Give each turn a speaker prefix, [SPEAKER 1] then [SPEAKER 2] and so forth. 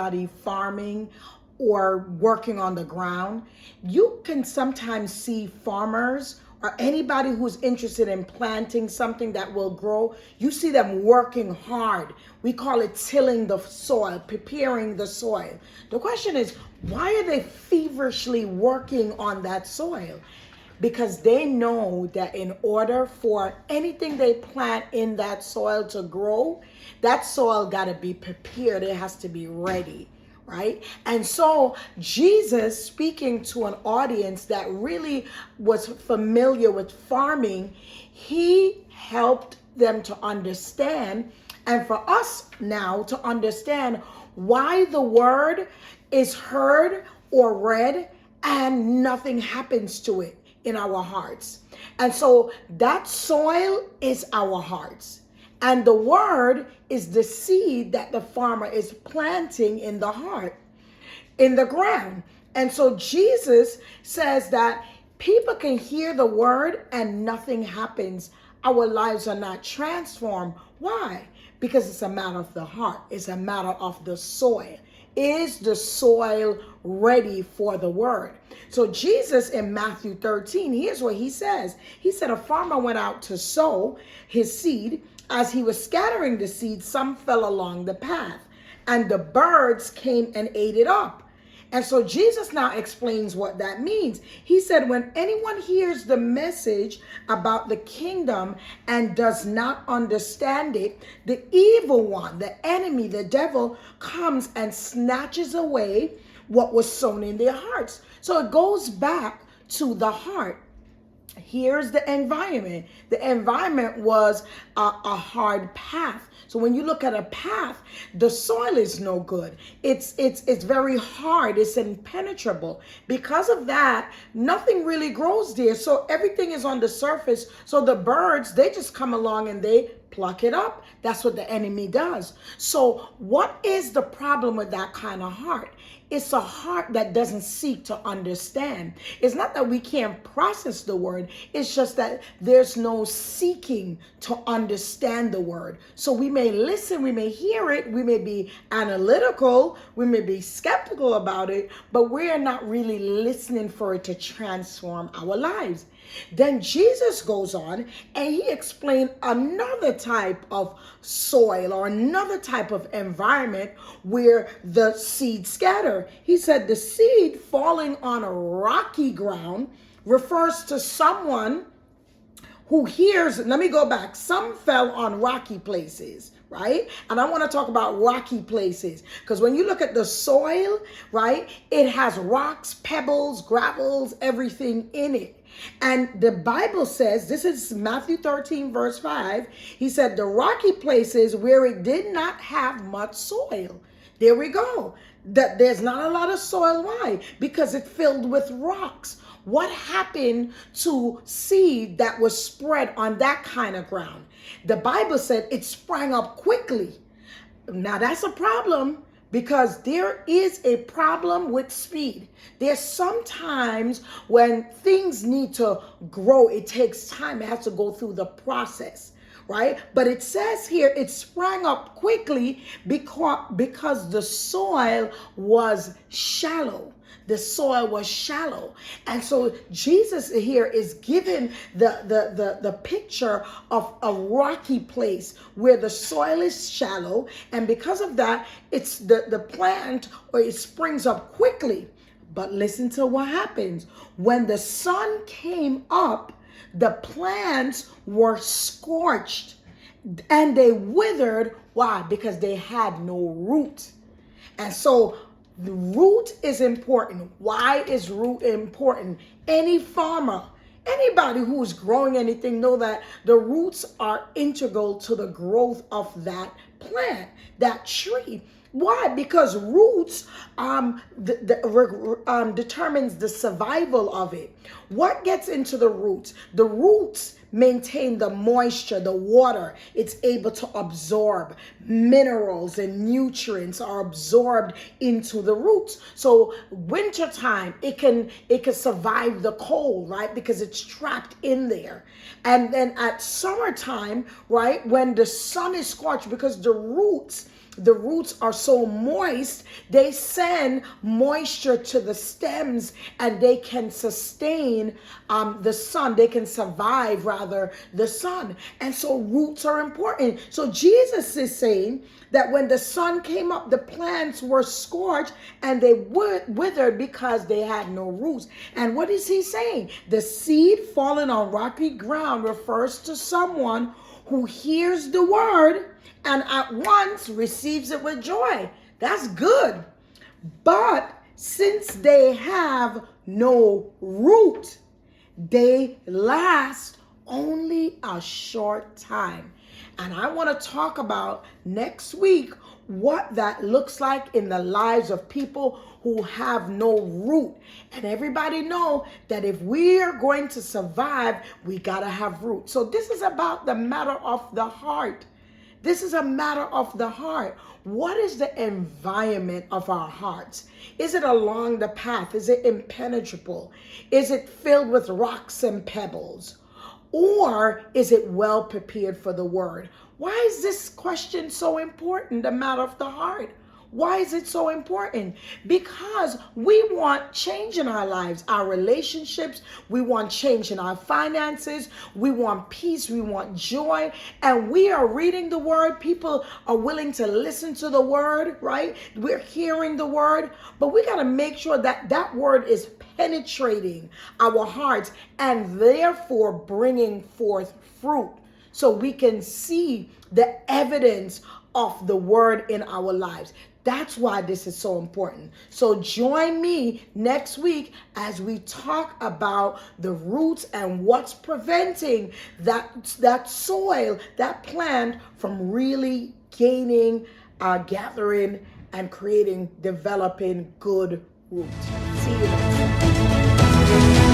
[SPEAKER 1] anybody farming or working on the ground, you can sometimes see farmers or anybody who's interested in planting something that will grow. You see them working hard. We call it tilling the soil, preparing the soil. The question is, why are they feverishly working on that soil? Because they know that in order for anything they plant in that soil to grow, that soil got to be prepared. It has to be ready, right? And so Jesus, speaking to an audience that really was familiar with farming, he helped them to understand, and for us now to understand why the word is heard or read and nothing happens to it in our hearts. And so that soil is our hearts. And the word is the seed that the farmer is planting in the heart, in the ground. And so Jesus says that people can hear the word and nothing happens. Our lives are not transformed. Why? Because it's a matter of the heart. It's a matter of the soil. Is the soil ready for the word? So Jesus in Matthew 13, here's what he says. He said, a farmer went out to sow his seed. As he was scattering the seed, some fell along the path, and the birds came and ate it up. And so Jesus now explains what that means. He said, when anyone hears the message about the kingdom and does not understand it, the evil one, the enemy, the devil, comes and snatches away what was sown in their hearts. So it goes back to the heart. Here's the environment. The environment was a hard path. So when you look at a path, the soil is no good. It's very hard. It's impenetrable. Because of that, nothing really grows there. So everything is on the surface. So the birds, they just come along and they pluck it up. That's what the enemy does. So what is the problem with that kind of heart? It's a heart that doesn't seek to understand. It's not that we can't process the word. It's just that there's no seeking to understand the word. So we may listen, we may hear it, we may be analytical, we may be skeptical about it, but we're not really listening for it to transform our lives. Then Jesus goes on and he explained another type of soil or another type of environment where the seed scatter. He said the seed falling on a rocky ground refers to someone who hears, let me go back, some fell on rocky places, right? And I want to talk about rocky places because when you look at the soil, right, it has rocks, pebbles, gravels, everything in it. And the Bible says, this is Matthew 13, verse 5, he said, the rocky places where it did not have much soil. There we go. That there's not a lot of soil. Why? Because it's filled with rocks. What happened to seed that was spread on that kind of ground? The Bible said it sprang up quickly. Now that's a problem because there is a problem with speed. There's sometimes when things need to grow, it takes time. It has to go through the process, right? But it says here it sprang up quickly because the soil was shallow. The soil was shallow. And so Jesus here is giving the picture of a rocky place where the soil is shallow. And because of that, it's the plant or it springs up quickly. But listen to what happens. When the sun came up, the plants were scorched and they withered. Why? Because they had no root. And so the root is important. Why is root important? Any farmer, anybody who is growing anything know that the roots are integral to the growth of that plant, that tree. Why? Because roots determines the survival of it. What gets into the roots? The roots maintain the moisture, the water. It's able to absorb minerals and nutrients are absorbed into the roots. So wintertime, it can survive the cold, right? Because it's trapped in there. And then at summertime, right, when the sun is scorched, because the roots the roots are so moist, they send moisture to the stems and they can sustain the sun. They can survive, rather, the sun. And so roots are important. So Jesus is saying that when the sun came up, the plants were scorched and they withered because they had no roots. And what is he saying? The seed fallen on rocky ground refers to someone who hears the word and at once receives it with joy. That's good. But since they have no root, they last only a short time. And I want to talk about next week what that looks like in the lives of people who have no root. And everybody know that if we are going to survive, we got to have root. So this is about the matter of the heart. This is a matter of the heart. What is the environment of our hearts? Is it along the path? Is it impenetrable? Is it filled with rocks and pebbles? Or is it well prepared for the word? Why is this question so important, the matter of the heart? Why is it so important? Because we want change in our lives, our relationships. We want change in our finances. We want peace. We want joy. And we are reading the word. People are willing to listen to the word, right? We're hearing the word. But we got to make sure that that word is penetrating our hearts and therefore bringing forth fruit so we can see the evidence of the word in our lives. That's why this is so important. So join me next week as we talk about the roots and what's preventing that soil, that plant from really gaining, gathering, and creating, developing good roots. See you next time.